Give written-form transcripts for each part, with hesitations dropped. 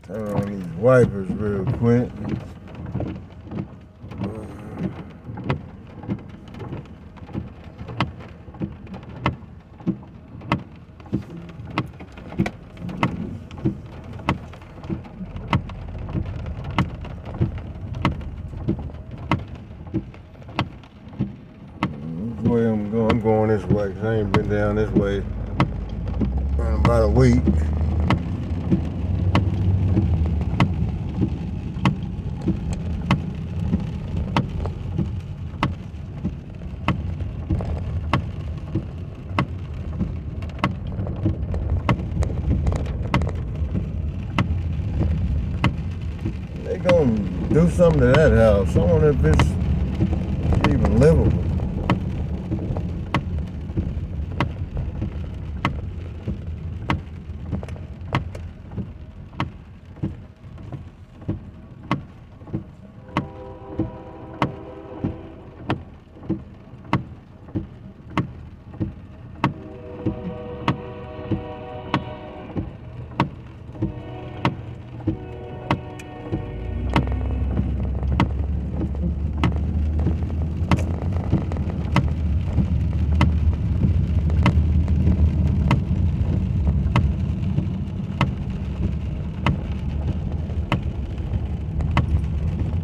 Turn on these wipers real quick. Way I'm going this way, 'cause I ain't been down this way in about a week. They gonna do something to that house. I wonder if it's even livable.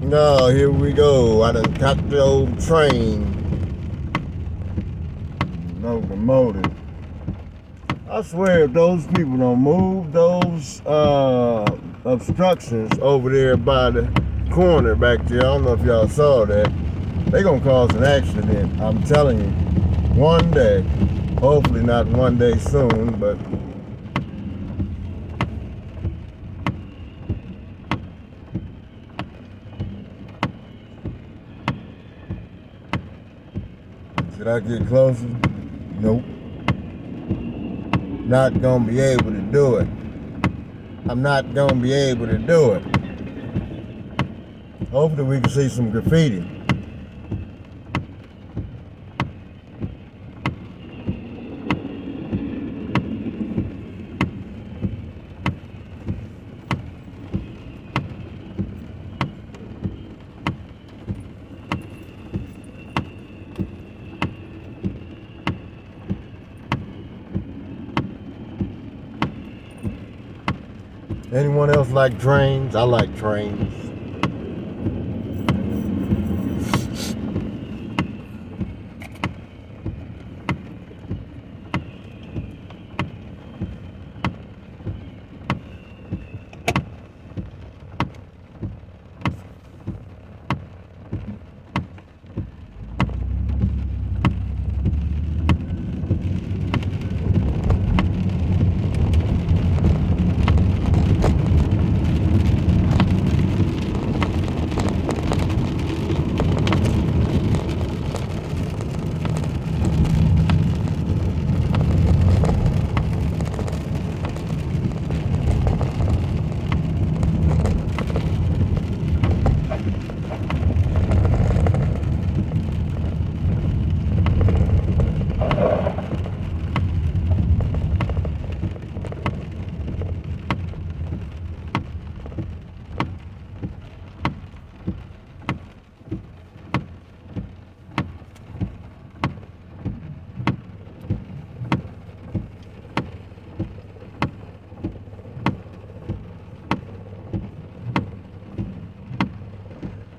No, here we go. I done caught the old train. Locomotive. I swear if those people don't move those obstructions over there by the corner back there, I don't know if y'all saw that, they gonna cause an accident. I'm telling you. One day. Hopefully not one day soon, but should I get closer? Nope. Not gonna be able to do it. I'm not gonna be able to do it. Hopefully we can see some graffiti. Anyone else like trains? I like trains.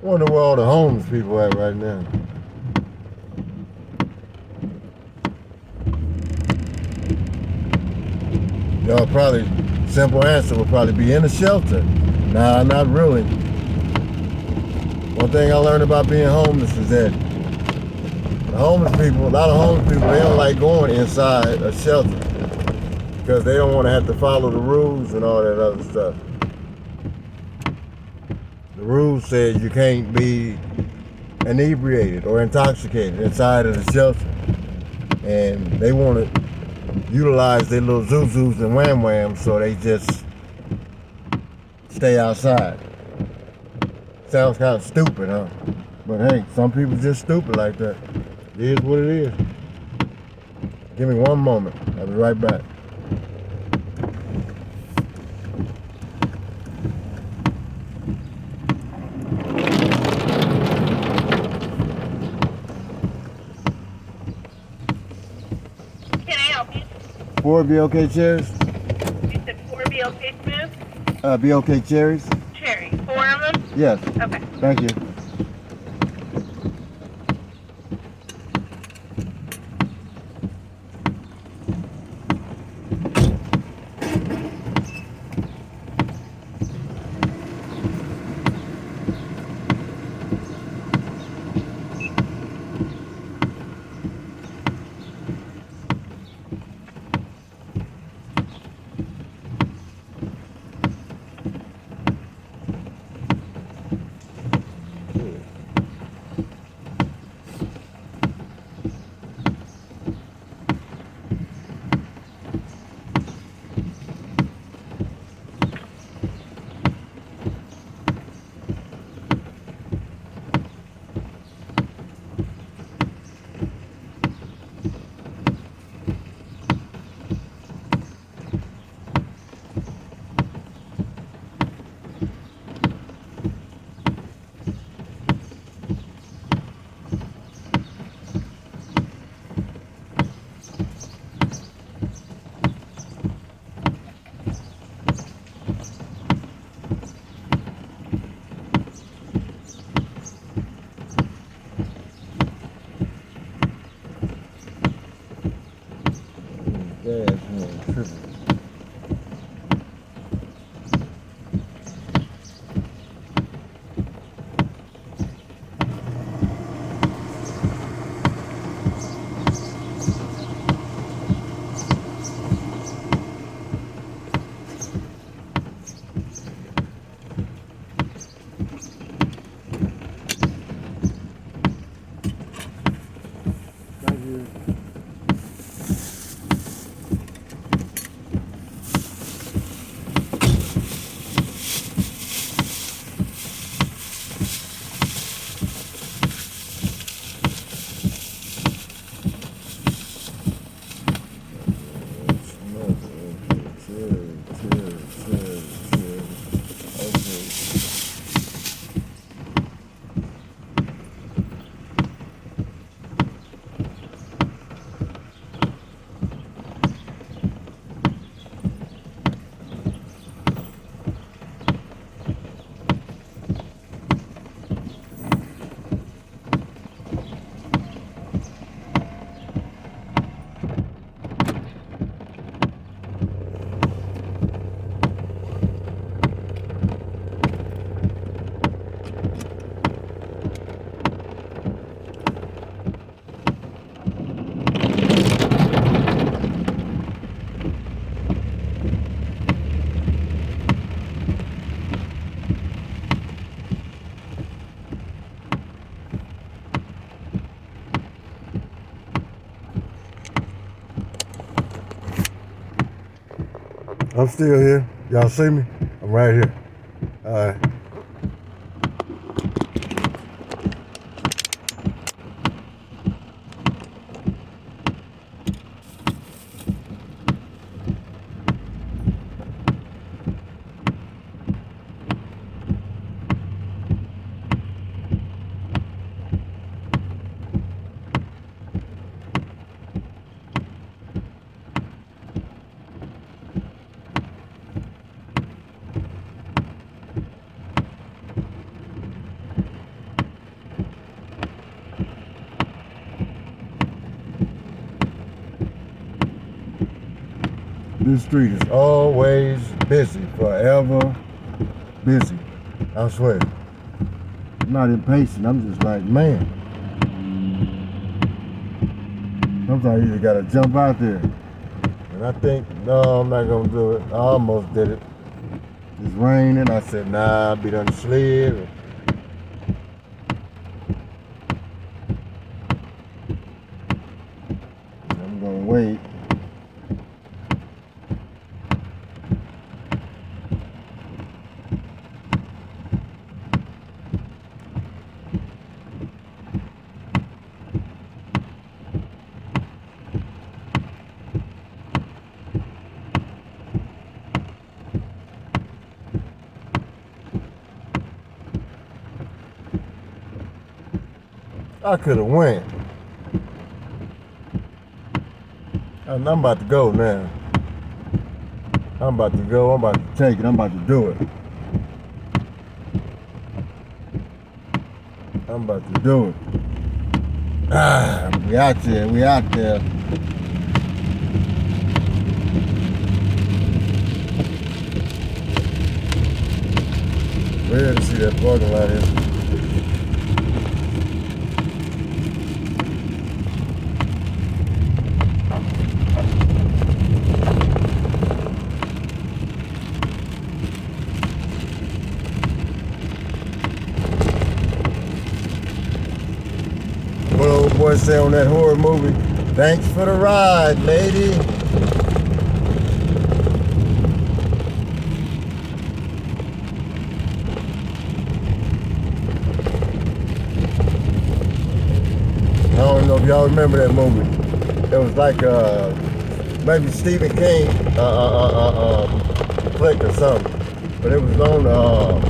Wonder where all the homeless people at right now. Y'all probably, simple answer would probably be in a shelter. Nah, not really. One thing I learned about being homeless is that the homeless people, a lot of homeless people, they don't like going inside a shelter because they don't want to have to follow the rules and all that other stuff. The rules says you can't be inebriated or intoxicated inside of the shelter. And they want to utilize their little zuzus and wham-whams, so they just stay outside. Sounds kind of stupid, huh? But hey, some people just stupid like that. It is what it is. Give me one moment. I'll be right back. 4 BLK cherries? You said 4 BLK Smooth? BLK cherries? Cherry. 4 of them? Yes. Okay. Thank you. Gas man tripping. Thank you. I'm still here. Y'all see me? I'm right here. All right. This street is always busy, forever busy. I swear. I'm not impatient. I'm just like, man. Sometimes you just gotta jump out there. And I think, no, I'm not gonna do it. I almost did it. It's raining. I said, nah, I'll be done slid. I'm gonna wait. I could have went. And I'm about to go now. I'm about to go. I'm about to take it. I'm about to do it. I'm about to do it. We out there. We out there. Ready to see that parking lot here. What old boy say on that horror movie? Thanks for the ride, lady. I don't know if y'all remember that movie. It was like maybe Stephen King flick or something. But it was on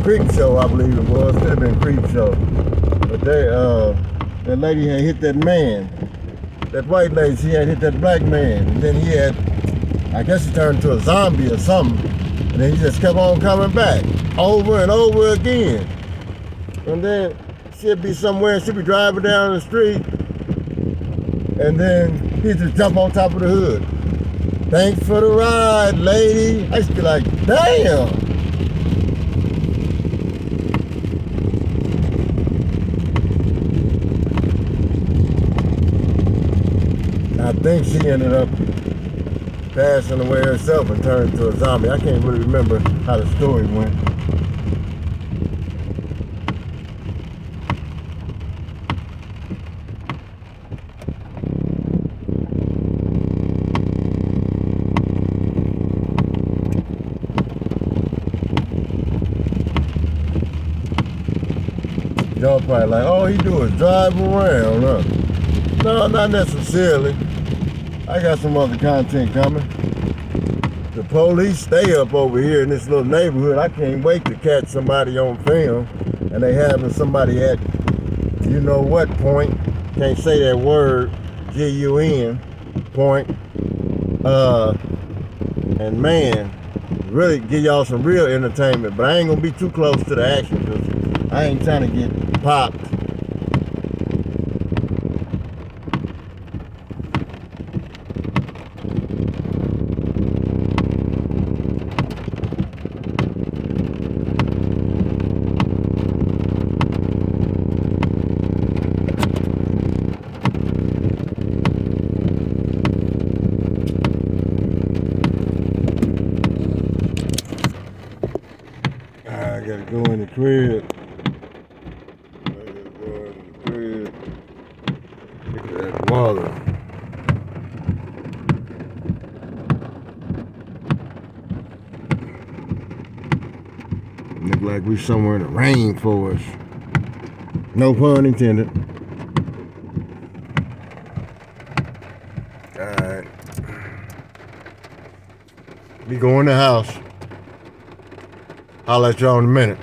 Creep Show, I believe it was. Could have been Creep Show. But that lady had hit that man. That white lady, she had hit that black man. And then he had, I guess he turned into a zombie or something. And then he just kept on coming back over and over again. And then she'd be somewhere, she'd be driving down the street. And then he'd just jump on top of the hood. Thanks for the ride, lady. I used to be like, damn. I think she ended up passing away herself and turned into a zombie. I can't really remember how the story went. Y'all probably like, all he do is drive around, huh? No, not necessarily. I got some other content coming. The police stay up over here in this little neighborhood. I can't wait to catch somebody on film. And they having somebody at, you know what point. Can't say that word, G-U-N, point. And man, really give y'all some real entertainment. But I ain't gonna be too close to the action because I ain't trying to get popped. I gotta go in the crib. Look at that water. Look like we somewhere in the rainforest. No pun intended. Alright. We go in the house. I'll let y'all in a minute.